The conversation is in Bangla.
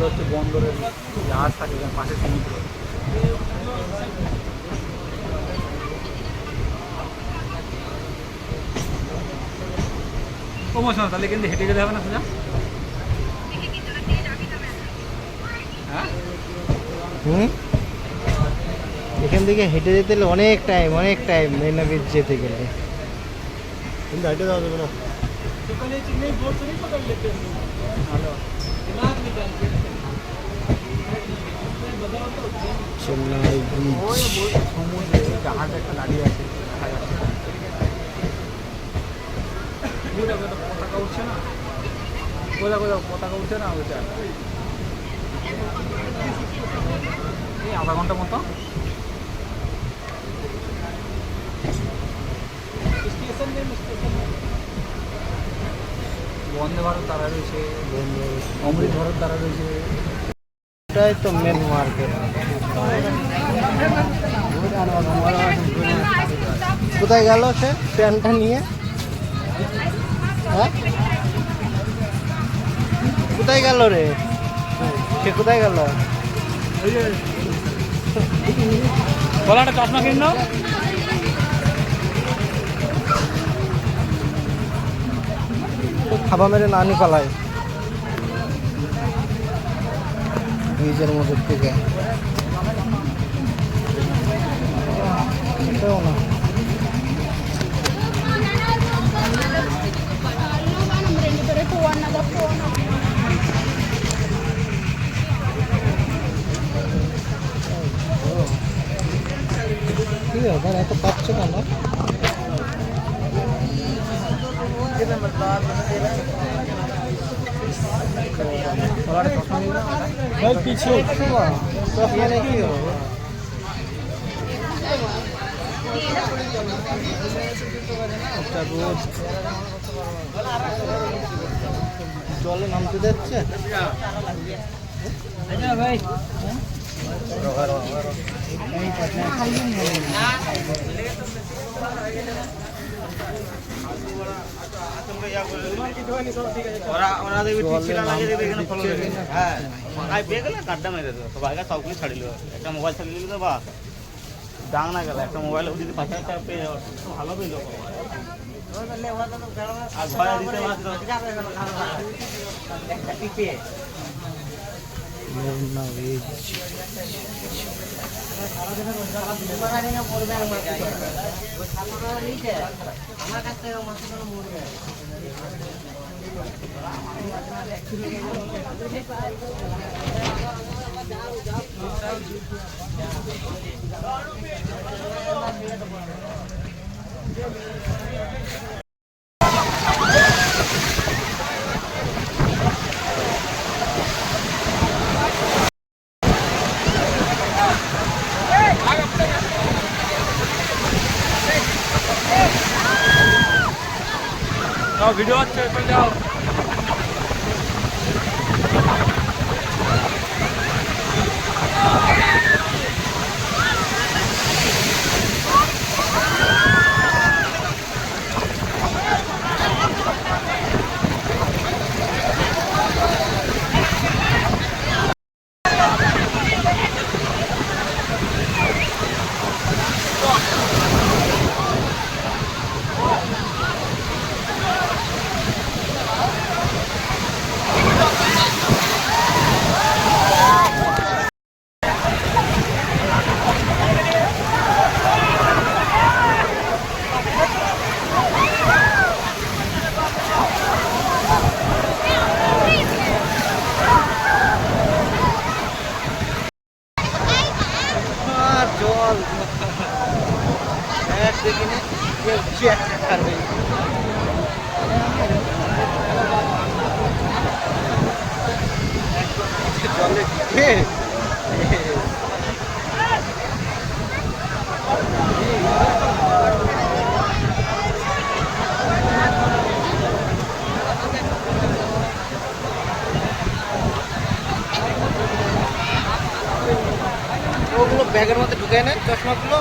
এগুলো হচ্ছে বন্দরের জাহাজ থাকে, পাশে সমুদ্র। ও মশা, তাহলে কিন্তু হেঁটে যেতে হবে না সোজা? হ্যাঁ, এখান থেকে হেঁটে যেতে গেলে অনেক টাইম মেরিনা বিচ যেতে গেলে। কিন্তু হেঁটে যাওয়া যাবে না। চেন্নাই বিচ সমুদ্রে জাহাজ একটা দাঁড়িয়ে আছে, দেখা যাচ্ছে। পতাকা উঠছে না, কোথাও পতাকা উঠছে না, ওইটা এই আধা ঘন্টা মতো। বন্দে ভারত তারা রয়েছে, অমৃত ভারত তারা রয়েছে। এটাই তো মেন মার্কেট। কোথায় গেল সে প্যান্টটা নিয়ে? হ্যাঁ, কোথায় গেল রে সে? কোথায় গেল? বলাটা চশমা কিনলো। খাবা মেরে নানি পালায় ব্রিজের মধ্যে থেকে। এটাও না, কি ব্যাপার এত পাচ্ছে কেন? পিছিয়ে চশমা নেই কি হবে? রোজ জলে নামতে যাচ্ছে ভাই। সবগুলি ছাড়িল, একটা মোবাইল ছাড়িয়ে দিল বা ডাং না গেল, একটা মোবাইল দিতে 5,000 টাকা পেয়ে ভালো পেল। আর ভয় দিতে আমার কাছ থেকে ভিডিও হচ্ছে, যাও। জল দেখিনি জলে ওগুলো ব্যাগের মধ্যে ঢুকে নেয় চশমাগুলো।